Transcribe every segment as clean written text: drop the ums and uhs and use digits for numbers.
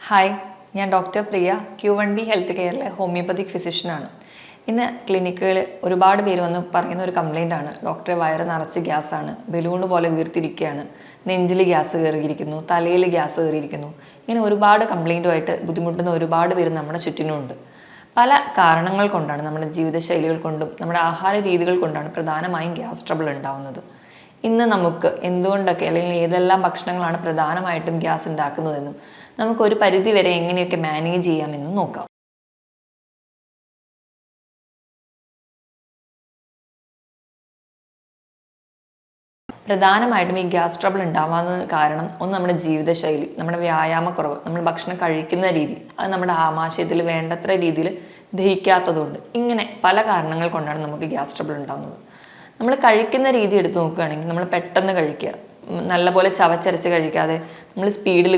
Hi, ഞാൻ doctor പ്രിയ Q1B health കെയറിലെ homoeopathic ഫിസിഷ്യനാണ്. ഇന്ന് ക്ലിനിക്കുകളിൽ ഒരുപാട് പേര് വന്ന് പറയുന്ന ഒരു കംപ്ലയിൻ്റ് ആണ്, ഡോക്ടറെ വയറ് നിറച്ച് ഗ്യാസാണ്, ബലൂണ് പോലെ വീർത്തിരിക്കുകയാണ്, നെഞ്ചിൽ ഗ്യാസ് കയറിയിരിക്കുന്നു, തലയിൽ ഗ്യാസ് കയറിയിരിക്കുന്നു. ഇങ്ങനെ ഒരുപാട് കംപ്ലയിൻറ്റുമായിട്ട് ബുദ്ധിമുട്ടുന്ന ഒരുപാട് പേര് നമ്മുടെ ചുറ്റിനുമുണ്ട്. പല കാരണങ്ങൾ കൊണ്ടാണ്, നമ്മുടെ ജീവിതശൈലികൾ കൊണ്ടും നമ്മുടെ ആഹാര രീതികൾ കൊണ്ടാണ് പ്രധാനമായും ഗ്യാസ് ട്രബിൾ ഉണ്ടാവുന്നത്. ഇന്ന് നമുക്ക് എന്തുകൊണ്ടൊക്കെ അല്ലെങ്കിൽ ഏതെല്ലാം ഭക്ഷണങ്ങളാണ് പ്രധാനമായിട്ടും ഗ്യാസ് ഉണ്ടാക്കുന്നതെന്നും നമുക്കൊരു പരിധി വരെ എങ്ങനെയൊക്കെ മാനേജ് ചെയ്യാമെന്നും നോക്കാം. പ്രധാനമായിട്ടും ഈ ഗ്യാസ് ട്രബിൾ ഉണ്ടാവാൻ കാരണം ഒന്ന് നമ്മുടെ ജീവിതശൈലി, നമ്മുടെ വ്യായാമക്കുറവ്, നമ്മൾ ഭക്ഷണം കഴിക്കുന്ന രീതി, അത് നമ്മുടെ ആമാശയത്തിൽ വേണ്ടത്ര രീതിയിൽ ദഹിക്കാത്തതുകൊണ്ട്, ഇങ്ങനെ പല കാരണങ്ങൾ കൊണ്ടാണ് നമുക്ക് ഗ്യാസ് ട്രബിൾ ഉണ്ടാകുന്നത്. നമ്മൾ കഴിക്കുന്ന രീതി എടുത്ത് നോക്കുകയാണെങ്കിൽ നമ്മൾ പെട്ടെന്ന് കഴിക്കുക, നല്ലപോലെ ചവച്ചരച്ച് കഴിക്കാതെ നമ്മൾ സ്പീഡിൽ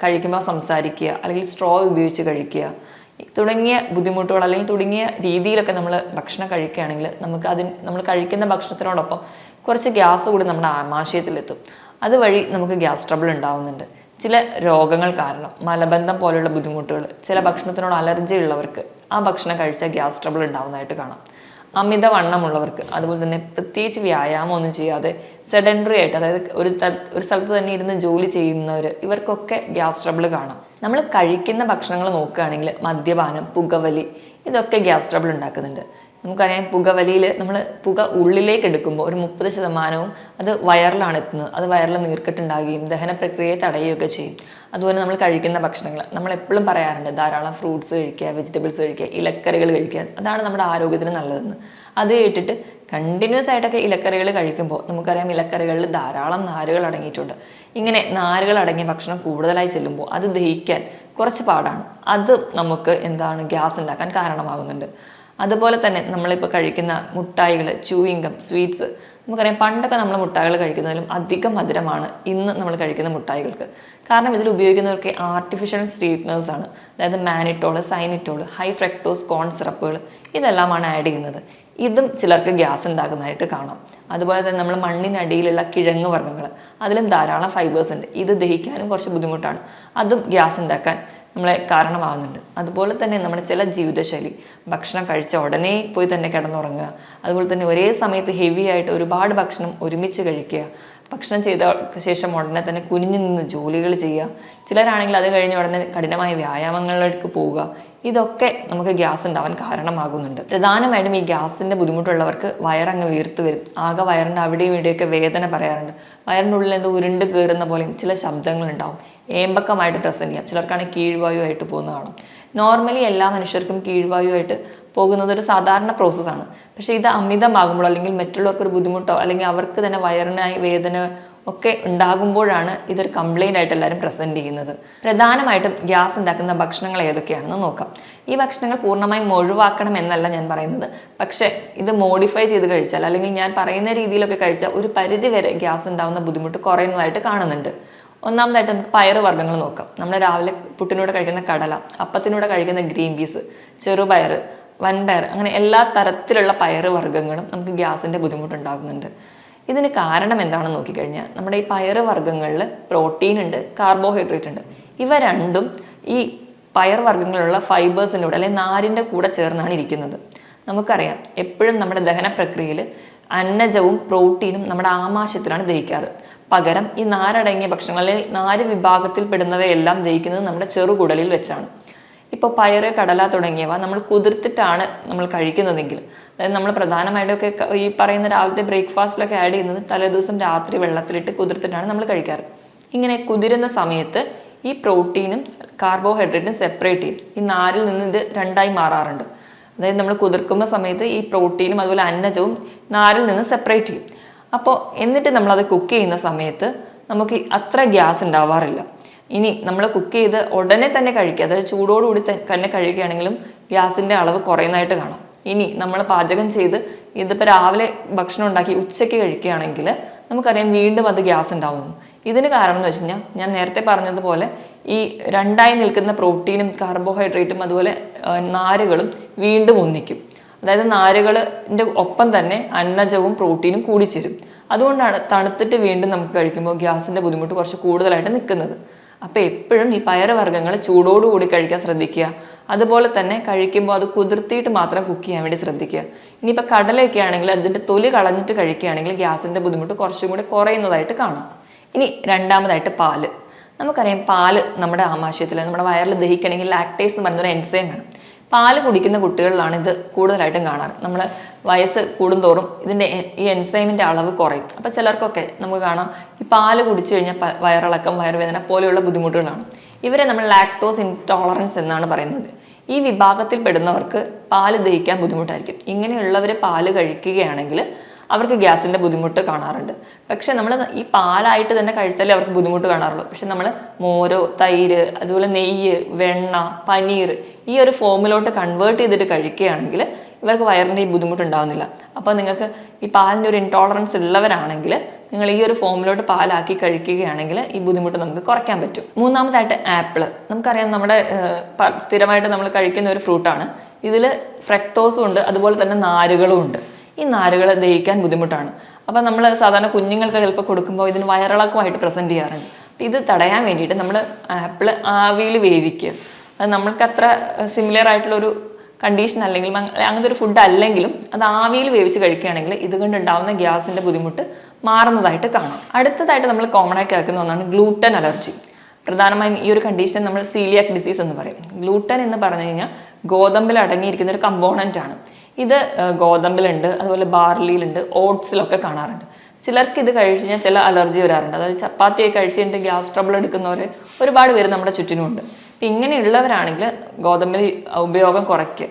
കഴിക്കുമ്പോൾ സംസാരിക്കുക, അല്ലെങ്കിൽ സ്ട്രോ ഉപയോഗിച്ച് കഴിക്കുക തുടങ്ങിയ ബുദ്ധിമുട്ടുകൾ അല്ലെങ്കിൽ തുടങ്ങിയ രീതിയിലൊക്കെ നമ്മൾ ഭക്ഷണം കഴിക്കുകയാണെങ്കിൽ നമ്മൾ കഴിക്കുന്ന ഭക്ഷണത്തിനോടൊപ്പം കുറച്ച് ഗ്യാസ് കൂടി നമ്മുടെ ആമാശയത്തിലെത്തും. അതുവഴി നമുക്ക് ഗ്യാസ് ട്രബിൾ ഉണ്ടാവുന്നുണ്ട്. ചില രോഗങ്ങൾ കാരണം, മലബന്ധം പോലുള്ള ബുദ്ധിമുട്ടുകൾ, ചില ഭക്ഷണത്തിനോട് അലർജി ഉള്ളവർക്ക് ആ ഭക്ഷണം കഴിച്ചാൽ ഗ്യാസ് ട്രബിൾ ഉണ്ടാവുന്നതായിട്ട് കാണാം. അമിതവണ്ണമുള്ളവർക്ക്, അതുപോലെ തന്നെ പ്രത്യേകിച്ച് വ്യായാമം ഒന്നും ചെയ്യാതെ സെഡൻഡറി ആയിട്ട്, അതായത് ഒരു സ്ഥലത്ത് തന്നെ ഇരുന്ന് ജോലി ചെയ്യുന്നവർ, ഇവർക്കൊക്കെ ഗ്യാസ് ട്രബിൾ കാണാം. നമ്മൾ കഴിക്കുന്ന ഭക്ഷണങ്ങൾ നോക്കുകയാണെങ്കിൽ മദ്യപാനം, പുകവലി, ഇതൊക്കെ ഗ്യാസ് ട്രബിൾ ഉണ്ടാക്കുന്നുണ്ട്. നമുക്കറിയാം, പുകവലിയിൽ നമ്മൾ പുക ഉള്ളിലേക്ക് എടുക്കുമ്പോൾ ഒരു 30% അത് വയറിലാണ് എത്തുന്നത്. അത് വയറിൽ നീർക്കെട്ടുണ്ടാകുകയും ദഹന പ്രക്രിയയെ തടയുകയൊക്കെ ചെയ്യും. അതുപോലെ നമ്മൾ കഴിക്കുന്ന ഭക്ഷണങ്ങൾ, നമ്മൾ എപ്പോഴും പറയാറുണ്ട് ധാരാളം ഫ്രൂട്ട്സ് കഴിക്കുക, വെജിറ്റബിൾസ് കഴിക്കുക, ഇലക്കറികൾ കഴിക്കുക, അതാണ് നമ്മുടെ ആരോഗ്യത്തിന് നല്ലതെന്ന്. അത് കേട്ടിട്ട് കണ്ടിന്യൂസ് ആയിട്ടൊക്കെ ഇലക്കറികൾ കഴിക്കുമ്പോൾ നമുക്കറിയാം, ഇലക്കറികളിൽ ധാരാളം നാരുകൾ അടങ്ങിയിട്ടുണ്ട്. ഇങ്ങനെ നാരുകൾ അടങ്ങിയ ഭക്ഷണം കൂടുതലായി ചെല്ലുമ്പോൾ അത് ദഹിക്കാൻ കുറച്ച് പാടാണ്. അത് നമുക്ക് ഗ്യാസ് ഉണ്ടാക്കാൻ കാരണമാകുന്നുണ്ട്. അതുപോലെ തന്നെ നമ്മളിപ്പോൾ കഴിക്കുന്ന മുട്ടായികൾ, ച്യൂയിങ്കം, സ്വീറ്റ്സ്, നമുക്കറിയാം പണ്ടൊക്കെ നമ്മൾ മുട്ടായികൾ കഴിക്കുന്നതിലും അധികം മധുരമാണ് ഇന്ന് നമ്മൾ കഴിക്കുന്ന മുട്ടായികൾക്ക്. കാരണം ഇതിൽ ഉപയോഗിക്കുന്നവർക്ക് ആർട്ടിഫിഷ്യൽ സ്വീറ്റ്നേഴ്സ് ആണ്. അതായത് മാനിറ്റോൾ, സൈനിറ്റോൾ, ഹൈ ഫ്രക്ടോസ് കോൺ സിറപ്പുകൾ, ഇതെല്ലാമാണ് ആഡ് ചെയ്യുന്നത്. ഇതും ചിലർക്ക് ഗ്യാസ് ഉണ്ടാക്കുന്നതായിട്ട് കാണാം. അതുപോലെ തന്നെ നമ്മൾ മണ്ണിനടിയിലുള്ള കിഴങ്ങ് വർഗ്ഗങ്ങൾ, അതിലും ധാരാളം ഫൈബേഴ്സ് ഉണ്ട്. ഇത് ദഹിക്കാനും കുറച്ച് ബുദ്ധിമുട്ടാണ്. അതും ഗ്യാസ് ഉണ്ടാക്കാൻ നമ്മളെ കാരണമാകുന്നുണ്ട്. അതുപോലെ തന്നെ നമ്മുടെ ചില ജീവിതശൈലി, ഭക്ഷണം കഴിച്ച ഉടനെ പോയി തന്നെ കിടന്നുറങ്ങുക, അതുപോലെ തന്നെ ഒരേ സമയത്ത് ഹെവി ആയിട്ട് ഒരുപാട് ഭക്ഷണം ഒരുമിച്ച് കഴിക്കുക, ഭക്ഷണം ചെയ്ത ശേഷം ഉടനെ തന്നെ കുനിഞ്ഞു നിന്ന് ജോലികൾ ചെയ്യുക, ചിലരാണെങ്കിൽ അത് കഴിഞ്ഞ് ഉടനെ കഠിനമായ വ്യായാമങ്ങളിലേക്ക് പോവുക, ഇതൊക്കെ നമുക്ക് ഗ്യാസ് ഉണ്ടാവാൻ കാരണമാകുന്നുണ്ട്. പ്രധാനമായിട്ടും ഈ ഗ്യാസിൻ്റെ ബുദ്ധിമുട്ടുള്ളവർക്ക് വയറങ്ങ് വീർത്ത് വരും. ആകെ വയറിൻ്റെ അവിടെയും ഇവിടെയൊക്കെ വേദന പറയാറുണ്ട്. വയറിൻ്റെ ഉള്ളിൽ എന്തോ ഉരുണ്ട് കയറുന്ന പോലെയും ചില ശബ്ദങ്ങളുണ്ടാവും. ഏമ്പക്കമായിട്ട് പ്രസൻറ്റ് ചെയ്യാം. ചിലർക്കാണെങ്കിൽ കീഴ്വായുവായിട്ട് പോകുന്ന കാണാം. നോർമലി എല്ലാ മനുഷ്യർക്കും കീഴ്വായുവായിട്ട് പോകുന്നത് ഒരു സാധാരണ പ്രോസസ്സാണ്. പക്ഷേ ഇത് അമിതമാകുമ്പോൾ, അല്ലെങ്കിൽ മറ്റുള്ളവർക്ക് ഒരു ബുദ്ധിമുട്ടോ അല്ലെങ്കിൽ അവർക്ക് തന്നെ വയറിനായി വേദന ഒക്കെ ഉണ്ടാകുമ്പോഴാണ് ഇതൊരു കംപ്ലൈൻ്റ് ആയിട്ട് എല്ലാവരും പ്രസൻറ്റ് ചെയ്യുന്നത്. പ്രധാനമായിട്ടും ഗ്യാസ് ഉണ്ടാക്കുന്ന ഭക്ഷണങ്ങൾ ഏതൊക്കെയാണെന്ന് നോക്കാം. ഈ ഭക്ഷണങ്ങൾ പൂർണ്ണമായും ഒഴിവാക്കണം എന്നല്ല ഞാൻ പറയുന്നത്. പക്ഷേ ഇത് മോഡിഫൈ ചെയ്ത് കഴിച്ചാൽ, അല്ലെങ്കിൽ ഞാൻ പറയുന്ന രീതിയിലൊക്കെ കഴിച്ചാൽ ഒരു പരിധി വരെ ഗ്യാസ് ഉണ്ടാകുന്ന ബുദ്ധിമുട്ട് കുറയുന്നതായിട്ട് കാണുന്നുണ്ട്. ഒന്നാമതായിട്ട് നമുക്ക് പയറ് വർഗ്ഗങ്ങൾ നോക്കാം. നമ്മൾ രാവിലെ പുട്ടിനൂടെ കഴിക്കുന്ന കടല, അപ്പത്തിനൂടെ കഴിക്കുന്ന ഗ്രീൻ പീസ്, ചെറുപയർ, വൻപയർ, അങ്ങനെ എല്ലാ തരത്തിലുള്ള പയറ് വർഗ്ഗങ്ങളും നമുക്ക് ഗ്യാസിൻ്റെ ബുദ്ധിമുട്ടുണ്ടാകുന്നുണ്ട്. ഇതിന് കാരണം എന്താണെന്ന് നോക്കിക്കഴിഞ്ഞാൽ, നമ്മുടെ ഈ പയറ് വർഗ്ഗങ്ങളിൽ പ്രോട്ടീൻ ഉണ്ട്, കാർബോഹൈഡ്രേറ്റ് ഉണ്ട്. ഇവ രണ്ടും ഈ പയർ വർഗ്ഗങ്ങളിലുള്ള ഫൈബേഴ്സിൻ്റെ കൂടെ അല്ലെങ്കിൽ നാരിൻ്റെ കൂടെ ചേർന്നാണ് ഇരിക്കുന്നത്. നമുക്കറിയാം, എപ്പോഴും നമ്മുടെ ദഹന പ്രക്രിയയിൽ അന്നജവും പ്രോട്ടീനും നമ്മുടെ ആമാശയത്തിലാണ് ദഹിക്കാറ്. പകരം ഈ നാരടങ്ങിയ ഭക്ഷണങ്ങൾ, അല്ലെങ്കിൽ നാര് വിഭാഗത്തിൽ പെടുന്നവയെല്ലാം ദഹിക്കുന്നത് നമ്മുടെ ചെറുകുടലിൽ വെച്ചാണ്. ഇപ്പോൾ പയറ്, കടല തുടങ്ങിയവ നമ്മൾ കുതിർത്തിട്ടാണ് നമ്മൾ കഴിക്കുന്നതെങ്കിൽ, അതായത് നമ്മൾ പ്രധാനമായിട്ടൊക്കെ ഈ പറയുന്ന രാവിലത്തെ ബ്രേക്ക്ഫാസ്റ്റിലൊക്കെ ആഡ് ചെയ്യുന്നത് തലേദിവസം രാത്രി വെള്ളത്തിലിട്ട് കുതിർത്തിട്ടാണ് നമ്മൾ കഴിക്കാറ്. ഇങ്ങനെ കുതിരുന്ന സമയത്ത് ഈ പ്രോട്ടീനും കാർബോഹൈഡ്രേറ്റും സെപ്പറേറ്റ് ചെയ്യും. ഈ നാരിൽ നിന്ന് ഇത് രണ്ടായി മാറാറുണ്ട്. അതായത് നമ്മൾ കുതിർക്കുന്ന സമയത്ത് ഈ പ്രോട്ടീനും അതുപോലെ അന്നജവും നാരിൽ നിന്ന് സെപ്പറേറ്റ് ചെയ്യും. അപ്പോൾ എന്നിട്ട് നമ്മളത് കുക്ക് ചെയ്യുന്ന സമയത്ത് നമുക്ക് അത്ര ഗ്യാസ് ഉണ്ടാവാറില്ല. ഇനി നമ്മൾ കുക്ക് ചെയ്ത് ഉടനെ തന്നെ കഴിക്കുക, അതായത് ചൂടോടുകൂടി തന്നെ കഴിക്കുകയാണെങ്കിലും ഗ്യാസിൻ്റെ അളവ് കുറയുന്നതായിട്ട് കാണാം. ഇനി നമ്മൾ പാചകം ചെയ്ത് ഇതിപ്പോൾ രാവിലെ ഭക്ഷണം ഉണ്ടാക്കി ഉച്ചയ്ക്ക് കഴിക്കുകയാണെങ്കിൽ നമുക്കറിയാം വീണ്ടും അത് ഗ്യാസ് ഉണ്ടാവുന്നു. ഇതിന് കാരണം എന്ന് വെച്ച് കഴിഞ്ഞാൽ, ഞാൻ നേരത്തെ പറഞ്ഞതുപോലെ ഈ രണ്ടായി നിൽക്കുന്ന പ്രോട്ടീനും കാർബോഹൈഡ്രേറ്റും അതുപോലെ നാരുകളും വീണ്ടും ഒന്നിക്കും. അതായത് നാരുകളിൻ്റെ ഒപ്പം തന്നെ അന്നജവും പ്രോട്ടീനും കൂടിച്ചേരും. അതുകൊണ്ടാണ് തണുത്തിട്ട് വീണ്ടും നമുക്ക് കഴിക്കുമ്പോൾ ഗ്യാസിൻ്റെ ബുദ്ധിമുട്ട് കുറച്ച് കൂടുതലായിട്ട് നിൽക്കുന്നത്. അപ്പോൾ എപ്പോഴും ഈ പയറുവർഗ്ഗങ്ങൾ ചൂടോടുകൂടി കഴിക്കാൻ ശ്രദ്ധിക്കുക. അതുപോലെ തന്നെ കഴിക്കുമ്പോൾ അത് കുതിർത്തിയിട്ട് മാത്രം കുക്ക് ചെയ്യാൻ വേണ്ടി ശ്രദ്ധിക്കുക. ഇനിയിപ്പോൾ കടലയൊക്കെ ആണെങ്കിൽ അതിൻ്റെ തൊലി കളഞ്ഞിട്ട് കഴിക്കുകയാണെങ്കിൽ ഗ്യാസിൻ്റെ ബുദ്ധിമുട്ട് കുറച്ചും കൂടി കുറയുന്നതായിട്ട് കാണാം. ഇനി രണ്ടാമതായിട്ട് പാല്. നമുക്കറിയാം പാല് നമ്മുടെ ആമാശയത്തിൽ നമ്മുടെ വയറിൽ ദഹിക്കണമെങ്കിൽ ലാക്ടേസ് എന്ന് പറയുന്ന ഒരു എൻസൈം വേണം. പാല് കുടിക്കുന്ന കുട്ടികളിലാണ് ഇത് കൂടുതലായിട്ടും കാണാറ്. നമ്മൾ വയസ്സ് കൂടുന്തോറും ഇതിൻ്റെ ഈ എൻസൈമിൻ്റെ അളവ് കുറയും. അപ്പോൾ ചിലർക്കൊക്കെ നമുക്ക് കാണാം ഈ പാല് കുടിച്ചു കഴിഞ്ഞാൽ വയറിളക്കം, വയറുവേദന പോലെയുള്ള ബുദ്ധിമുട്ടുകളാണ്. ഇവരെ നമ്മൾ ലാക്ടോസ് ഇൻടോളറൻസ് എന്നാണ് പറയുന്നത്. ഈ വിഭാഗത്തിൽ പെടുന്നവർക്ക് പാല് ദഹിക്കാൻ ബുദ്ധിമുട്ടായിരിക്കും. ഇങ്ങനെയുള്ളവർ പാല് കഴിക്കുകയാണെങ്കിൽ അവർക്ക് ഗ്യാസിൻ്റെ ബുദ്ധിമുട്ട് കാണാറുണ്ട്. പക്ഷെ നമ്മൾ ഈ പാലായിട്ട് തന്നെ കഴിച്ചാലേ അവർക്ക് ബുദ്ധിമുട്ട് കാണാറുള്ളൂ. പക്ഷെ നമ്മൾ മോരോ, തൈര്, അതുപോലെ നെയ്യ്, വെണ്ണ, പനീർ ഈ ഒരു ഫോമിലോട്ട് കൺവേർട്ട് ചെയ്തിട്ട് കഴിക്കുകയാണെങ്കിൽ ഇവർക്ക് വയറിൻ്റെ ഈ ബുദ്ധിമുട്ട് ഉണ്ടാകുന്നില്ല. അപ്പോൾ നിങ്ങൾക്ക് ഈ പാലിൻ്റെ ഒരു ഇൻടോളറൻസ് ഉള്ളവരാണെങ്കിൽ നിങ്ങൾ ഈ ഒരു ഫോമിലോട്ട് പാലാക്കി കഴിക്കുകയാണെങ്കിൽ ഈ ബുദ്ധിമുട്ട് നമുക്ക് കുറയ്ക്കാൻ പറ്റും. മൂന്നാമതായിട്ട് ആപ്പിള്. നമുക്കറിയാം നമ്മുടെ സ്ഥിരമായിട്ട് നമ്മൾ കഴിക്കുന്ന ഒരു ഫ്രൂട്ടാണ്. ഇതിൽ ഫ്രക്ടോസും ഉണ്ട്, അതുപോലെ തന്നെ നാരുകളും ഉണ്ട്. ഈ നാരുകൾ ദഹിക്കാൻ ബുദ്ധിമുട്ടാണ്. അപ്പോൾ നമ്മൾ സാധാരണ കുഞ്ഞുങ്ങൾക്ക് ചിലപ്പോൾ കൊടുക്കുമ്പോൾ ഇതിന് വയറിളക്കമായിട്ട് പ്രസൻറ്റ് ചെയ്യാറുണ്ട്. അപ്പോൾ ഇത് തടയാൻ വേണ്ടിയിട്ട് നമ്മൾ ആപ്പിൾ ആവിയിൽ വേവിക്കുക. അത് നമ്മൾക്ക് അത്ര സിമിലർ ആയിട്ടുള്ളൊരു കണ്ടീഷൻ അല്ലെങ്കിലും അങ്ങനത്തെ ഒരു ഫുഡ് അല്ലെങ്കിലും അത് ആവിയിൽ വേവിച്ച് കഴിക്കുകയാണെങ്കിൽ ഇതുകൊണ്ട് ഉണ്ടാകുന്ന ഗ്യാസിൻ്റെ ബുദ്ധിമുട്ട് മാറുന്നതായിട്ട് കാണാം. അടുത്തതായിട്ട് നമ്മൾ കോമൺ ആയി കേൾക്കുന്ന ഒന്നാണ് ഗ്ലൂട്ടൻ അലർജി. പ്രധാനമായും ഈ ഒരു കണ്ടീഷൻ നമ്മൾ സീലിയാക് ഡിസീസ് എന്ന് പറയും. ഗ്ലൂട്ടൻ എന്ന് പറഞ്ഞു കഴിഞ്ഞാൽ ഗോതമ്പിൽ അടങ്ങിയിരിക്കുന്ന ഒരു കമ്പോണൻ്റ് ആണ്. ഇത് ഗോതമ്പിലുണ്ട്, അതുപോലെ ബാർലിയിലുണ്ട്, ഓട്സിലൊക്കെ കാണാറുണ്ട്. ചിലർക്ക് ഇത് കഴിച്ച് കഴിഞ്ഞാൽ ചില അലർജി വരാറുണ്ട്. അതായത് ചപ്പാത്തിയൊക്കെ കഴിച്ച് കഴിഞ്ഞിട്ട് ഗ്യാസ് ട്രബിൾ എടുക്കുന്നവർ ഒരുപാട് പേര് നമ്മുടെ ചുറ്റിനുമുണ്ട്. അപ്പം ഇങ്ങനെയുള്ളവരാണെങ്കിൽ ഗോതമ്പിൽ ഉപയോഗം കുറയ്ക്കുക.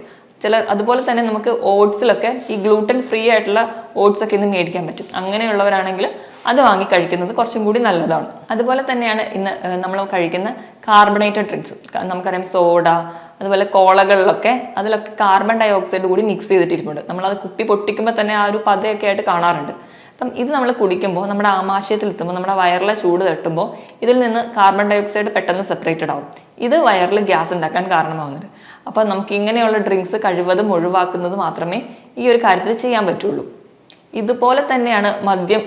അതുപോലെ തന്നെ നമുക്ക് ഓട്സിലൊക്കെ ഈ ഗ്ലൂട്ടൻ ഫ്രീ ആയിട്ടുള്ള ഓട്സ് ഒക്കെ ഇന്ന് മേടിക്കാൻ പറ്റും. അങ്ങനെയുള്ളവരാണെങ്കിൽ അത് വാങ്ങി കഴിക്കുന്നത് കുറച്ചും കൂടി നല്ലതാണ്. അതുപോലെ തന്നെയാണ് ഇന്ന് നമ്മൾ കഴിക്കുന്ന കാർബണേറ്റഡ് ഡ്രിങ്ക്സ്. നമുക്കറിയാം സോഡ, അതുപോലെ കോളകളിലൊക്കെ അതിലൊക്കെ കാർബൺ ഡൈ ഓക്സൈഡ് കൂടി മിക്സ് ചെയ്തിട്ടിരിക്കുന്നുണ്ട്. നമ്മളത് കുപ്പി പൊട്ടിക്കുമ്പോൾ തന്നെ ആ ഒരു പതയൊക്കെ ആയിട്ട് കാണാറുണ്ട്. അപ്പം ഇത് നമ്മൾ കുടിക്കുമ്പോൾ നമ്മുടെ ആമാശയത്തിലെത്തുമ്പോൾ നമ്മുടെ വയറിലെ ചൂട് തട്ടുമ്പോൾ ഇതിൽ നിന്ന് കാർബൺ ഡൈ ഓക്സൈഡ് പെട്ടെന്ന് സെപ്പറേറ്റഡ് ആവും. ഇത് വയറിൽ ഗ്യാസ് ഉണ്ടാക്കാൻ കാരണമാകുന്നുണ്ട്. അപ്പോൾ നമുക്ക് ഇങ്ങനെയുള്ള ഡ്രിങ്ക്സ് കഴിവതും ഒഴിവാക്കുന്നത് മാത്രമേ ഈ ഒരു കാര്യത്തിൽ ചെയ്യാൻ പറ്റുള്ളൂ. ഇതുപോലെ തന്നെയാണ് മദ്യം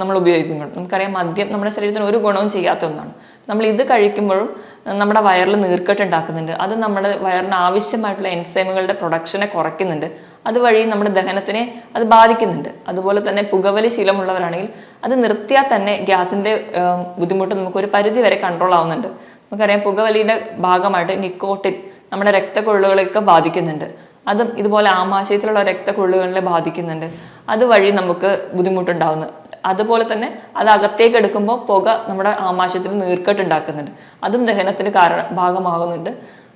നമ്മൾ ഉപയോഗിക്കുന്നത്. നമുക്കറിയാം മദ്യം നമ്മുടെ ശരീരത്തിന് ഒരു ഗുണവും ചെയ്യാത്ത ഒന്നാണ്. നമ്മൾ ഇത് കഴിക്കുമ്പോഴും നമ്മുടെ വയറിൽ നീർക്കെട്ട് ഉണ്ടാക്കുന്നുണ്ട്. അത് നമ്മുടെ വയറിന് ആവശ്യമായിട്ടുള്ള എൻസൈമുകളുടെ പ്രൊഡക്ഷനെ കുറയ്ക്കുന്നുണ്ട്. അതുവഴി നമ്മുടെ ദഹനത്തിനെ അത് ബാധിക്കുന്നുണ്ട്. അതുപോലെ തന്നെ പുകവലി ശീലമുള്ളവരാണെങ്കിൽ അത് നിർത്തിയാൽ തന്നെ ഗ്യാസിൻ്റെ ബുദ്ധിമുട്ട് നമുക്കൊരു പരിധി വരെ കൺട്രോൾ ആവുന്നുണ്ട്. നമുക്കറിയാം പുകവലിയുടെ ഭാഗമായിട്ട് നിക്കോട്ടിൻ നമ്മുടെ രക്തക്കൊള്ളുകളെയൊക്കെ ബാധിക്കുന്നുണ്ട്. അതും ഇതുപോലെ ആമാശയത്തിലുള്ള രക്തക്കൊള്ളുകളെ ബാധിക്കുന്നുണ്ട്. അതുവഴി നമുക്ക് ബുദ്ധിമുട്ടുണ്ടാവുന്നു. അതുപോലെ തന്നെ അത് അകത്തേക്ക് എടുക്കുമ്പോൾ പുക നമ്മുടെ ആമാശയത്തിൽ നീർക്കെട്ട് ഉണ്ടാക്കുന്നുണ്ട്. അതും ദഹനത്തിന് ഭാഗമാകുന്നുണ്ട്.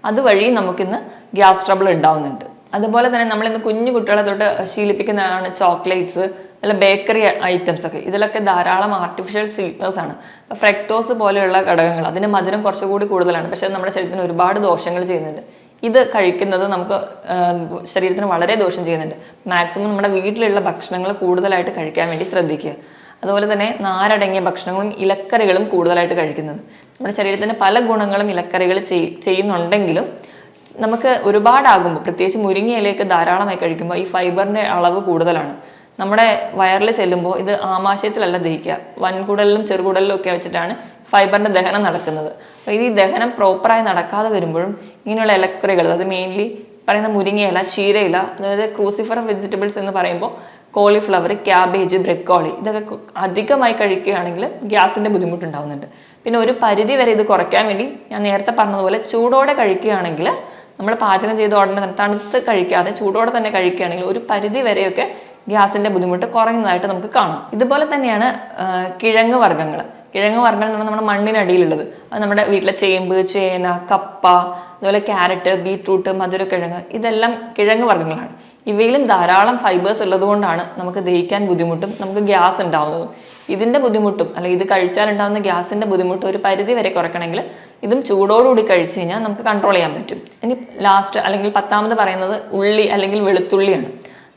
അതുവഴി നമുക്കിന്ന് ഗ്യാസ് ട്രബിൾ ഉണ്ടാവുന്നുണ്ട്. അതുപോലെ തന്നെ നമ്മളിന്ന് കുഞ്ഞു കുട്ടികളെ തൊട്ട് ശീലിപ്പിക്കുന്നതാണ് ചോക്ലേറ്റ്സ്, അല്ല ബേക്കറി ഐറ്റംസ് ഒക്കെ. ഇതിലൊക്കെ ധാരാളം ആർട്ടിഫിഷ്യൽ സ്വീറ്റ്നേഴ്സ് ആണ്. ഫ്രക്ടോസ് പോലെയുള്ള ഘടകങ്ങൾ, അതിന് മധുരം കുറച്ചുകൂടി കൂടുതലാണ്. പക്ഷേ നമ്മുടെ ശരീരത്തിന് ഒരുപാട് ദോഷങ്ങൾ ചെയ്യുന്നുണ്ട്. ഇത് കഴിക്കുന്നത് നമുക്ക് ശരീരത്തിന് വളരെ ദോഷം ചെയ്യുന്നുണ്ട്. മാക്സിമം നമ്മുടെ വീട്ടിലുള്ള ഭക്ഷണങ്ങൾ കൂടുതലായിട്ട് കഴിക്കാൻ വേണ്ടി ശ്രദ്ധിക്കുക. അതുപോലെ തന്നെ നാരടങ്ങിയ ഭക്ഷണങ്ങളും ഇലക്കറികളും കൂടുതലായിട്ട് കഴിക്കുന്നത്. നമ്മുടെ ശരീരത്തിന് പല ഗുണങ്ങളും ഇലക്കറികൾ ചെയ്യുന്നുണ്ടെങ്കിലും നമുക്ക് ഒരുപാടാകുമ്പോൾ, പ്രത്യേകിച്ച് മുരിങ്ങ ഇലയൊക്കെ ധാരാളമായി കഴിക്കുമ്പോൾ ഈ ഫൈബറിൻ്റെ അളവ് കൂടുതലാണ്. നമ്മുടെ വയറിൽ ചെല്ലുമ്പോൾ ഇത് ആമാശയത്തിലല്ല ദഹിക്കുക, വൻകുടലിലും ചെറുകുടലിലും ഒക്കെ വെച്ചിട്ടാണ് ഫൈബറിൻ്റെ ദഹനം നടക്കുന്നത്. അപ്പോൾ ഈ ദഹനം പ്രോപ്പറായി നടക്കാതെ വരുമ്പോഴും ഇങ്ങനെയുള്ള ഇലക്കറികൾ, അത് മെയിൻലി പറയുന്ന മുരിങ്ങയില, ചീരയില, അതായത് ക്രൂസിഫർ വെജിറ്റബിൾസ് എന്ന് പറയുമ്പോൾ കോളിഫ്ലവർ, ക്യാബേജ്, ബ്രക്കോളി, ഇതൊക്കെ അധികമായി കഴിക്കുകയാണെങ്കിൽ ഗ്യാസിൻ്റെ ബുദ്ധിമുട്ടുണ്ടാകുന്നുണ്ട്. പിന്നെ ഒരു പരിധി വരെ ഇത് കുറയ്ക്കാൻ വേണ്ടി ഞാൻ നേരത്തെ പറഞ്ഞതുപോലെ ചൂടോടെ കഴിക്കുകയാണെങ്കിൽ, നമ്മൾ പാചകം ചെയ്ത ഉടനെ തന്നെ തണുത്ത് കഴിക്കാതെ ചൂടോടെ തന്നെ കഴിക്കുകയാണെങ്കിൽ ഒരു പരിധി വരെയൊക്കെ ഗ്യാസിൻ്റെ ബുദ്ധിമുട്ട് കുറയുന്നതായിട്ട് നമുക്ക് കാണാം. ഇതുപോലെ തന്നെയാണ് കിഴങ്ങ് വർഗ്ഗങ്ങൾ. കിഴങ്ങ് വർഗ്ഗങ്ങൾ എന്ന് പറഞ്ഞാൽ നമ്മുടെ മണ്ണിനടിയിലുള്ളത്. അത് നമ്മുടെ വീട്ടിലെ ചേമ്പ്, ചേന, കപ്പ, അതുപോലെ ക്യാരറ്റ്, ബീട്രൂട്ട്, മധുരക്കിഴങ്ങ്, ഇതെല്ലാം കിഴങ്ങ് വർഗ്ഗങ്ങളാണ്. ഇവയിലും ധാരാളം ഫൈബേഴ്സ് ഉള്ളതുകൊണ്ടാണ് നമുക്ക് ദഹിക്കാൻ ബുദ്ധിമുട്ടും നമുക്ക് ഗ്യാസ് ഉണ്ടാവുന്നതും. ഇതിൻ്റെ ബുദ്ധിമുട്ടും അല്ലെങ്കിൽ ഇത് കഴിച്ചാൽ ഉണ്ടാകുന്ന ഗ്യാസിൻ്റെ ബുദ്ധിമുട്ട് ഒരു പരിധി വരെ കുറയ്ക്കണമെങ്കിൽ ഇതും ചൂടോടുകൂടി കഴിച്ചു കഴിഞ്ഞാൽ നമുക്ക് കൺട്രോൾ ചെയ്യാൻ പറ്റും. ഇനി ലാസ്റ്റ് അല്ലെങ്കിൽ 10ാമത് പറയുന്നത് ഉള്ളി അല്ലെങ്കിൽ വെളുത്തുള്ളിയാണ്.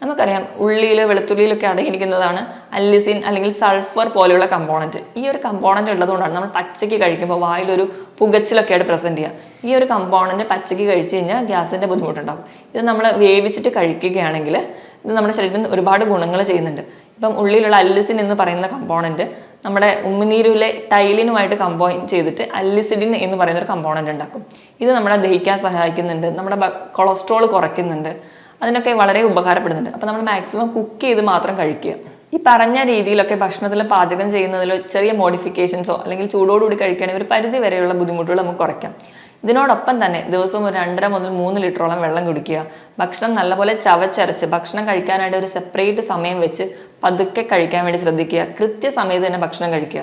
നമുക്കറിയാം ഉള്ളിയിൽ വെളുത്തുള്ളിയിലൊക്കെ അടങ്ങിയിരിക്കുന്നതാണ് അല്ലിസിൻ അല്ലെങ്കിൽ സൾഫർ പോലെയുള്ള കമ്പോണൻറ്റ്. ഈ ഒരു കമ്പോണൻറ്റ് ഉള്ളതുകൊണ്ടാണ് നമ്മൾ പച്ചയ്ക്ക് കഴിക്കുമ്പോൾ വായിലൊരു പുകച്ചിലൊക്കെ ആയിട്ട് പ്രസൻറ്റ് ചെയ്യുക. ഈ ഒരു കമ്പോണൻറ്റ് പച്ചയ്ക്ക് കഴിച്ച് കഴിഞ്ഞാൽ ഗ്യാസിൻ്റെ ബുദ്ധിമുട്ടുണ്ടാകും. ഇത് നമ്മൾ വേവിച്ചിട്ട് കഴിക്കുകയാണെങ്കിൽ ഇത് നമ്മുടെ ശരീരത്തിന് ഒരുപാട് ഗുണങ്ങൾ ചെയ്യുന്നുണ്ട്. ഇപ്പം ഉള്ളിയിലുള്ള അല്ലിസിൻ എന്ന് പറയുന്ന കമ്പോണൻറ്റ് നമ്മുടെ ഉമിനീരിലെ ടൈലിനുമായിട്ട് കമ്പൈൻ ചെയ്തിട്ട് അല്ലിസിഡിൻ എന്ന് പറയുന്ന ഒരു കമ്പോണന്റ് ഉണ്ടാക്കും. ഇത് നമ്മളെ ദഹിക്കാൻ സഹായിക്കുന്നുണ്ട്, നമ്മുടെ കൊളസ്ട്രോൾ കുറയ്ക്കുന്നുണ്ട്, അതിനൊക്കെ വളരെ ഉപകാരപ്പെടുന്നുണ്ട്. അപ്പോൾ നമ്മൾ മാക്സിമം കുക്ക് ചെയ്ത് മാത്രം കഴിക്കുക. ഈ പറഞ്ഞ രീതിയിലൊക്കെ ഭക്ഷണത്തിൽ പാചകം ചെയ്യുന്നതിൽ ചെറിയ മോഡിഫിക്കേഷൻസോ അല്ലെങ്കിൽ ചൂടോടുകൂടി കഴിക്കുകയാണെങ്കിൽ ഒരു പരിധി വരെയുള്ള ബുദ്ധിമുട്ടുകൾ നമുക്ക് കുറയ്ക്കാം. ഇതിനോടൊപ്പം തന്നെ ദിവസവും ഒരു 2.5 മുതൽ 3 ലിറ്ററോളം വെള്ളം കുടിക്കുക. ഭക്ഷണം നല്ലപോലെ ചവച്ചരച്ച് ഭക്ഷണം കഴിക്കാനായിട്ട് ഒരു സെപ്പറേറ്റ് സമയം വെച്ച് പതുക്കെ കഴിക്കാൻ വേണ്ടി ശ്രദ്ധിക്കുക. കൃത്യസമയത്ത് തന്നെ ഭക്ഷണം കഴിക്കുക.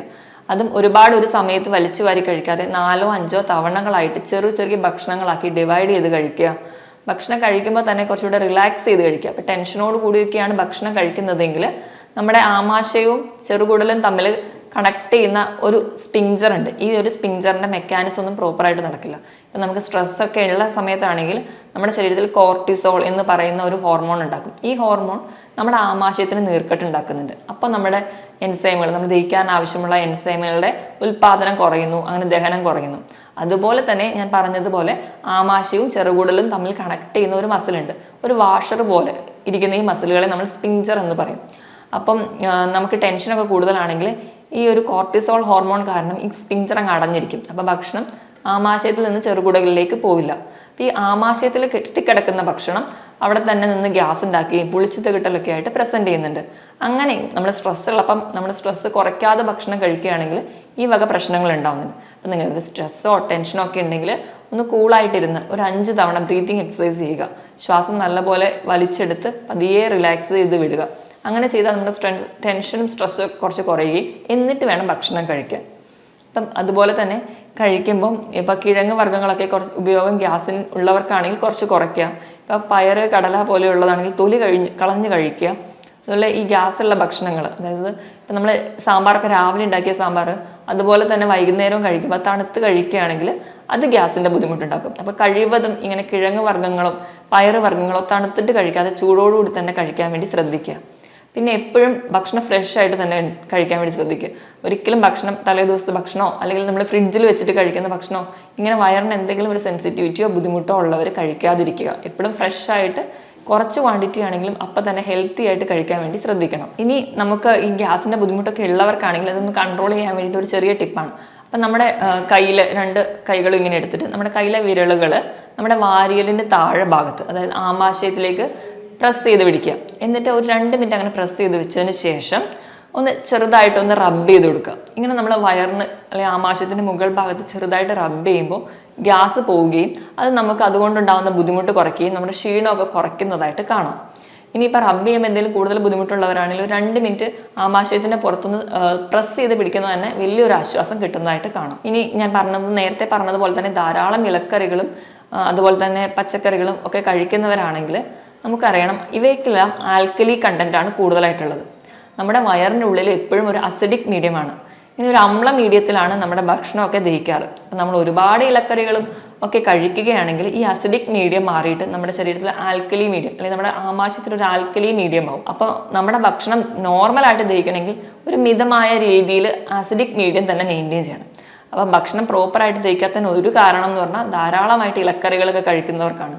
അതും ഒരുപാട് ഒരു സമയത്ത് വലിച്ചു വാരി കഴിക്കാതെ 4-5 തവണകളായിട്ട് ചെറിയ ഭക്ഷണങ്ങളാക്കി ഡിവൈഡ് ചെയ്ത് കഴിക്കുക. ഭക്ഷണം കഴിക്കുമ്പോൾ തന്നെ കുറച്ചുകൂടെ റിലാക്സ് ചെയ്ത് കഴിക്കുക. അപ്പോൾ ടെൻഷനോട് കൂടിയൊക്കെയാണ് ഭക്ഷണം കഴിക്കുന്നതെങ്കിൽ നമ്മുടെ ആമാശയവും ചെറുകുടലും തമ്മിൽ കണക്ട് ചെയ്യുന്ന ഒരു സ്പിഞ്ചർ ഉണ്ട്. ഈ ഒരു സ്പിഞ്ചറിൻ്റെ മെക്കാനിസം ഒന്നും പ്രോപ്പറായിട്ട് നടക്കില്ല. ഇപ്പം നമുക്ക് സ്ട്രെസ്സൊക്കെ ഉള്ള സമയത്താണെങ്കിൽ നമ്മുടെ ശരീരത്തിൽ കോർട്ടിസോൾ എന്ന് പറയുന്ന ഒരു ഹോർമോൺ ഉണ്ടാക്കും. ഈ ഹോർമോൺ നമ്മുടെ ആമാശയത്തിന് നീർക്കെട്ടുണ്ടാക്കുന്നുണ്ട്. അപ്പോൾ നമ്മുടെ എൻസൈമുകൾ, നമ്മൾ ദഹിക്കാൻ ആവശ്യമുള്ള എൻസൈമുകളുടെ ഉൽപ്പാദനം കുറയുന്നു, അങ്ങനെ ദഹനം കുറയുന്നു. അതുപോലെ തന്നെ ഞാൻ പറഞ്ഞതുപോലെ ആമാശയവും ചെറുകുടലും തമ്മിൽ കണക്ട് ചെയ്യുന്ന ഒരു മസിലുണ്ട്. ഒരു വാഷർ പോലെ ഇരിക്കുന്ന ഈ മസിലുകളെ നമ്മൾ സ്പിഞ്ചർ എന്ന് പറയും. അപ്പം നമുക്ക് ടെൻഷനൊക്കെ കൂടുതലാണെങ്കിൽ ഈ ഒരു കോർട്ടിസോൾ ഹോർമോൺ കാരണം ഈ സ്പിഞ്ചർ അങ്ങ് അടഞ്ഞിരിക്കും. അപ്പോൾ ഭക്ഷണം ആമാശയത്തിൽ നിന്ന് ചെറുകുടലിലേക്ക് പോവില്ല. അപ്പോൾ ഈ ആമാശയത്തിൽ കെട്ടിക്കിടക്കുന്ന ഭക്ഷണം അവിടെ തന്നെ നിന്ന് ഗ്യാസ് ഉണ്ടാക്കുകയും പുളിച്ചു തികട്ടലൊക്കെ ആയിട്ട് പ്രസൻറ്റ് ചെയ്യുന്നുണ്ട്. അങ്ങനെ നമ്മൾ സ്ട്രെസ്സുള്ളപ്പം നമ്മൾ സ്ട്രെസ്സ് കുറയ്ക്കാതെ ഭക്ഷണം കഴിക്കുകയാണെങ്കിൽ ഈ വക പ്രശ്നങ്ങൾ ഉണ്ടാവുന്നുണ്ട്. അപ്പം നിങ്ങൾക്ക് സ്ട്രെസ്സോ ടെൻഷനോ ഒക്കെ ഉണ്ടെങ്കിൽ ഒന്ന് കൂളായിട്ടിരുന്ന് ഒരു 5 തവണ ബ്രീത്തിങ് എക്സസൈസ് ചെയ്യുക. ശ്വാസം നല്ലപോലെ വലിച്ചെടുത്ത് പതിയെ റിലാക്സ് ചെയ്ത് വിടുക. അങ്ങനെ ചെയ്താൽ നമ്മുടെ ടെൻഷനും സ്ട്രെസ്സും കുറച്ച് കുറയുകയും എന്നിട്ട് വേണം ഭക്ഷണം കഴിക്കാൻ. അപ്പം അതുപോലെ തന്നെ കഴിക്കുമ്പം ഇപ്പം കിഴങ്ങ് വർഗ്ഗങ്ങളൊക്കെ കുറച്ച് ഉപയോഗം ഗ്യാസിന് ഉള്ളവർക്കാണെങ്കിൽ കുറച്ച് കുറയ്ക്കുക. ഇപ്പം പയറ്, കടല പോലെയുള്ളതാണെങ്കിൽ തൊലി കളഞ്ഞ് കഴിക്കുക. അതുപോലെ ഈ ഗ്യാസുള്ള ഭക്ഷണങ്ങൾ, അതായത് ഇപ്പം നമ്മൾ സാമ്പാറൊക്കെ രാവിലെ ഉണ്ടാക്കിയ സാമ്പാർ അതുപോലെ തന്നെ വൈകുന്നേരവും കഴിക്കുമ്പോൾ തണുത്ത് കഴിക്കുകയാണെങ്കിൽ അത് ഗ്യാസിൻ്റെ ബുദ്ധിമുട്ടുണ്ടാക്കും. അപ്പോൾ കഴിവതും ഇങ്ങനെ കിഴങ്ങ് വർഗ്ഗങ്ങളോ പയറ് വർഗ്ഗങ്ങളോ തണുത്തിട്ട് കഴിക്കാതെ ചൂടോടുകൂടി തന്നെ കഴിക്കാൻ വേണ്ടി ശ്രദ്ധിക്കുക. പിന്നെ എപ്പോഴും ഭക്ഷണം ഫ്രഷ് ആയിട്ട് തന്നെ കഴിക്കാൻ വേണ്ടി ശ്രദ്ധിക്കുക. ഒരിക്കലും ഭക്ഷണം തലേ ദിവസത്തെ ഭക്ഷണമോ അല്ലെങ്കിൽ നമ്മൾ ഫ്രിഡ്ജിൽ വെച്ചിട്ട് കഴിക്കുന്ന ഭക്ഷണമോ ഇങ്ങനെ വയറിന് എന്തെങ്കിലും ഒരു സെൻസിറ്റിവിറ്റിയോ ബുദ്ധിമുട്ടോ ഉള്ളവർ കഴിക്കാതിരിക്കുക. എപ്പോഴും ഫ്രഷ് ആയിട്ട് കുറച്ച് ക്വാണ്ടിറ്റി ആണെങ്കിലും അപ്പം തന്നെ ഹെൽത്തി ആയിട്ട് കഴിക്കാൻ വേണ്ടി ശ്രദ്ധിക്കണം. ഇനി നമുക്ക് ഈ ഗ്യാസിൻ്റെ ബുദ്ധിമുട്ടൊക്കെ ഉള്ളവർക്കാണെങ്കിൽ അതൊന്ന് കൺട്രോൾ ചെയ്യാൻ വേണ്ടിയിട്ട് ഒരു ചെറിയ ടിപ്പാണ്. അപ്പം നമ്മുടെ കയ്യിൽ 2 കൈകളും ഇങ്ങനെ എടുത്തിട്ട് നമ്മുടെ കയ്യിലെ വിരലുകൾ നമ്മുടെ വാരിയലിൻ്റെ താഴെ ഭാഗത്ത്, അതായത് ആമാശയത്തിലേക്ക് പ്രസ് ചെയ്ത് പിടിക്കുക. എന്നിട്ട് ഒരു 2 മിനിറ്റ് അങ്ങനെ പ്രസ് ചെയ്ത് വെച്ചതിന് ശേഷം ഒന്ന് ചെറുതായിട്ടൊന്ന് റബ്ബ് ചെയ്ത് കൊടുക്കുക. ഇങ്ങനെ നമ്മൾ വയറിന് അല്ലെങ്കിൽ ആമാശയത്തിൻ്റെ മുകൾ ഭാഗത്ത് ചെറുതായിട്ട് റബ്ബ് ചെയ്യുമ്പോൾ ഗ്യാസ് പോവുകയും അത് നമുക്ക് അതുകൊണ്ടുണ്ടാകുന്ന ബുദ്ധിമുട്ട് കുറയ്ക്കുകയും നമ്മുടെ ക്ഷീണമൊക്കെ കുറയ്ക്കുന്നതായിട്ട് കാണാം. ഇനിയിപ്പോൾ റബ്ബ് ചെയ്യുമ്പോൾ എന്തെങ്കിലും കൂടുതൽ ബുദ്ധിമുട്ടുള്ളവരാണെങ്കിൽ ഒരു 2 മിനിറ്റ് ആമാശയത്തിൻ്റെ പുറത്തുനിന്ന് പ്രസ് ചെയ്ത് പിടിക്കുന്നത് തന്നെ വലിയൊരു ആശ്വാസം കിട്ടുന്നതായിട്ട് കാണാം. ഇനി ഞാൻ നേരത്തെ പറഞ്ഞതുപോലെ തന്നെ ധാരാളം ഇലക്കറികളും അതുപോലെ തന്നെ പച്ചക്കറികളും ഒക്കെ കഴിക്കുന്നവരാണെങ്കിൽ നമുക്കറിയണം ഇവയ്ക്കെല്ലാം ആൽക്കലി കണ്ടൻ്റാണ് കൂടുതലായിട്ടുള്ളത്. നമ്മുടെ വയറിൻ്റെ ഉള്ളിൽ എപ്പോഴും ഒരു അസിഡിക് മീഡിയമാണ്. ഇനി ഒരു അമ്ല മീഡിയത്തിലാണ് നമ്മുടെ ഭക്ഷണമൊക്കെ ദഹിക്കാറ്. അപ്പം നമ്മൾ ഒരുപാട് ഇലക്കറികളും ഒക്കെ കഴിക്കുകയാണെങ്കിൽ ഈ അസിഡിക് മീഡിയം മാറിയിട്ട് നമ്മുടെ ശരീരത്തിൽ ആൽക്കലി മീഡിയം അല്ലെങ്കിൽ നമ്മുടെ ആമാശയത്തിൽ ഒരു ആൽക്കലി മീഡിയം ആവും. അപ്പോൾ നമ്മുടെ ഭക്ഷണം നോർമലായിട്ട് ദഹിക്കണമെങ്കിൽ ഒരു മിതമായ രീതിയിൽ ആസിഡിക് മീഡിയം തന്നെ മെയിൻറ്റെയിൻ ചെയ്യണം. അപ്പോൾ ഭക്ഷണം പ്രോപ്പറായിട്ട് ദഹിക്കാത്തതിന് ഒരു കാരണം എന്ന് പറഞ്ഞാൽ ധാരാളമായിട്ട് ഇലക്കറികളൊക്കെ കഴിക്കുന്നവർക്കാണ്.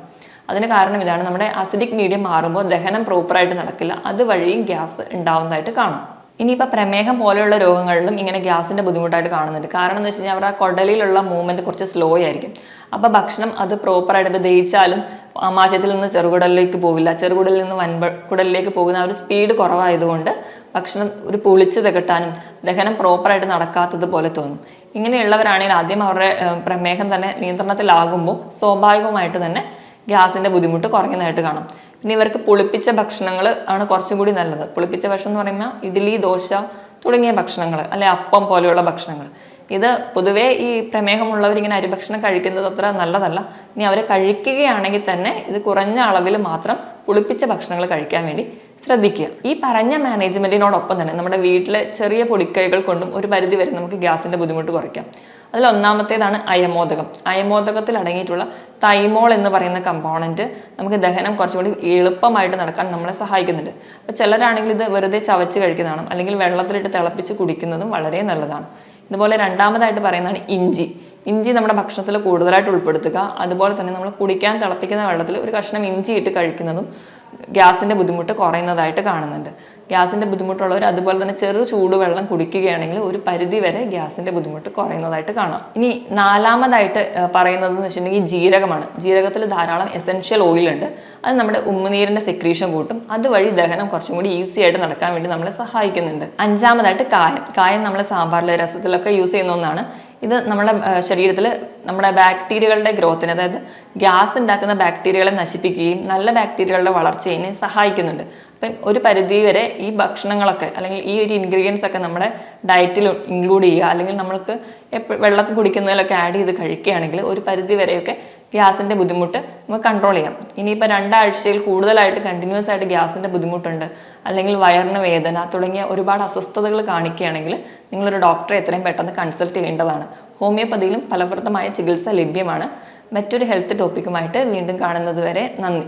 അതിന് കാരണം ഇതാണ്, നമ്മുടെ അസിഡിക് മീഡിയം മാറുമ്പോൾ ദഹനം പ്രോപ്പറായിട്ട് നടക്കില്ല, അതുവഴിയും ഗ്യാസ് ഉണ്ടാവുന്നതായിട്ട് കാണാം. ഇനിയിപ്പോൾ പ്രമേഹം പോലെയുള്ള രോഗങ്ങളിലും ഇങ്ങനെ ഗ്യാസിൻ്റെ ബുദ്ധിമുട്ടായിട്ട് കാണുന്നുണ്ട്. കാരണം എന്ന് വെച്ച് കഴിഞ്ഞാൽ അവരുടെ കുടലിലുള്ള മൂവ്മെൻറ്റ് കുറച്ച് സ്ലോ ആയിരിക്കും. അപ്പോൾ ഭക്ഷണം അത് പ്രോപ്പറായിട്ട് ദഹിച്ചാലും ആമാശയത്തിൽ നിന്ന് ചെറുകുടലിലേക്ക് പോവില്ല, ചെറുകുടലിൽ നിന്ന് വൻകുടലിലേക്ക് പോകുന്ന ആ ഒരു സ്പീഡ് കുറവായതുകൊണ്ട് ഭക്ഷണം ഒരു പുളിച്ച് തികട്ടാനും ദഹനം പ്രോപ്പറായിട്ട് നടക്കാത്തത് പോലെ തോന്നും. ഇങ്ങനെയുള്ളവരാണെങ്കിൽ ആദ്യം അവരുടെ പ്രമേഹം തന്നെ നിയന്ത്രണത്തിലാകുമ്പോൾ സ്വാഭാവികമായിട്ട് തന്നെ ഗ്യാസിൻ്റെ ബുദ്ധിമുട്ട് കുറയുന്നതായിട്ട് കാണാം. പിന്നെ ഇവർക്ക് പുളിപ്പിച്ച ഭക്ഷണങ്ങൾ ആണ് കുറച്ചും കൂടി നല്ലത്. പുളിപ്പിച്ച ഭക്ഷണം എന്ന് പറയുമ്പോൾ ഇഡ്ഡലി, ദോശ തുടങ്ങിയ ഭക്ഷണങ്ങൾ, അല്ലെ അപ്പം പോലെയുള്ള ഭക്ഷണങ്ങൾ. ഇത് പൊതുവേ ഈ പ്രമേഹമുള്ളവർ ഇങ്ങനെ അരിഭക്ഷണം കഴിക്കുന്നത് അത്ര നല്ലതല്ല. ഇനി അവർ കഴിക്കുകയാണെങ്കിൽ തന്നെ ഇത് കുറഞ്ഞ അളവിൽ മാത്രം പുളിപ്പിച്ച ഭക്ഷണങ്ങൾ കഴിക്കാൻ വേണ്ടി ശ്രദ്ധിക്കുക. ഈ പറഞ്ഞ മാനേജ്മെൻറ്റിനോടൊപ്പം തന്നെ നമ്മുടെ വീട്ടിലെ ചെറിയ പൊടിക്കൈകൾ കൊണ്ടും ഒരു പരിധി വരെ നമുക്ക് ഗ്യാസിൻ്റെ ബുദ്ധിമുട്ട് കുറയ്ക്കാം. അതിലൊന്നാമത്തേതാണ് അയമോദകം. അയമോദകത്തിൽ അടങ്ങിയിട്ടുള്ള തൈമോൾ എന്ന് പറയുന്ന കമ്പോണൻറ്റ് നമുക്ക് ദഹനം കുറച്ചുകൂടി എളുപ്പമായിട്ട് നടക്കാൻ നമ്മളെ സഹായിക്കുന്നുണ്ട്. അപ്പോൾ ചിലരാണെങ്കിൽ ഇത് വെറുതെ ചവച്ച് കഴിക്കുന്നതാണ്, അല്ലെങ്കിൽ വെള്ളത്തിലിട്ട് തിളപ്പിച്ച് കുടിക്കുന്നതും വളരെ നല്ലതാണ്. ഇതുപോലെ രണ്ടാമതായിട്ട് പറയുന്നതാണ് ഇഞ്ചി. ഇഞ്ചി നമ്മുടെ ഭക്ഷണത്തിൽ കൂടുതലായിട്ട് ഉൾപ്പെടുത്തുക. അതുപോലെ തന്നെ നമ്മൾ കുടിക്കാൻ തിളപ്പിക്കുന്ന വെള്ളത്തിൽ ഒരു കഷ്ണം ഇഞ്ചി ഇട്ട് കഴിക്കുന്നതും ഗ്യാസിൻ്റെ ബുദ്ധിമുട്ട് കുറയുന്നതായിട്ട് കാണുന്നുണ്ട്. ഗ്യാസിൻ്റെ ബുദ്ധിമുട്ടുള്ളവർ അതുപോലെ തന്നെ ചെറു ചൂടുവെള്ളം കുടിക്കുകയാണെങ്കിൽ ഒരു പരിധി വരെ ഗ്യാസിൻ്റെ ബുദ്ധിമുട്ട് കുറയുന്നതായിട്ട് കാണാം. ഇനി നാലാമതായിട്ട് പറയുന്നതെന്ന് വെച്ചിട്ടുണ്ടെങ്കിൽ ജീരകമാണ്. ജീരകത്തിൽ ധാരാളം എസെൻഷ്യൽ ഓയിൽ ഉണ്ട്. അത് നമ്മുടെ ഉമ്മനീരിൻ്റെ സെക്രീഷൻ കൂട്ടും. അതുവഴി ദഹനം കുറച്ചും കൂടി ഈസി ആയിട്ട് നടക്കാൻ വേണ്ടി നമ്മളെ സഹായിക്കുന്നുണ്ട്. അഞ്ചാമതായിട്ട് കായം നമ്മൾ സാമ്പാറിൽ രസത്തിലൊക്കെ യൂസ് ചെയ്യുന്ന ഒന്നാണ്. ഇത് നമ്മുടെ ശരീരത്തിൽ നമ്മുടെ ബാക്ടീരിയകളുടെ ഗ്രോത്തിന്, അതായത് ഗ്യാസ് ഉണ്ടാക്കുന്ന ബാക്ടീരിയകളെ നശിപ്പിക്കുകയും നല്ല ബാക്ടീരിയകളുടെ വളർച്ചയെ സഹായിക്കുന്നുണ്ട്. അപ്പം ഒരു പരിധി വരെ ഈ ഭക്ഷണങ്ങളൊക്കെ അല്ലെങ്കിൽ ഈ ഒരു ഇൻഗ്രീഡിയൻസ് ഒക്കെ നമ്മുടെ ഡയറ്റിൽ ഇൻക്ലൂഡ് ചെയ്യുക, അല്ലെങ്കിൽ നമ്മൾക്ക് വെള്ളത്തിൽ കുടിക്കുന്നതിലൊക്കെ ആഡ് ചെയ്ത് കഴിക്കുകയാണെങ്കിൽ ഒരു പരിധി വരെയൊക്കെ ഗ്യാസിൻ്റെ ബുദ്ധിമുട്ട് നമുക്ക് കൺട്രോൾ ചെയ്യാം. ഇനിയിപ്പോൾ 2 ആഴ്ചയിൽ കൂടുതലായിട്ട് കണ്ടിന്യൂസ് ആയിട്ട് ഗ്യാസിൻ്റെ ബുദ്ധിമുട്ടുണ്ട്, അല്ലെങ്കിൽ വയറിന് വേദന തുടങ്ങിയ ഒരുപാട് അസ്വസ്ഥതകൾ കാണിക്കുകയാണെങ്കിൽ നിങ്ങളൊരു ഡോക്ടറെ എത്രയും പെട്ടെന്ന് കൺസൾട്ട് ചെയ്യേണ്ടതാണ്. ഹോമിയോപ്പതിയിലും ഫലപ്രദമായ ചികിത്സ ലഭ്യമാണ്. മറ്റൊരു ഹെൽത്ത് ടോപ്പിക്കുമായിട്ട് വീണ്ടും കാണുന്നത് വരെ നന്ദി.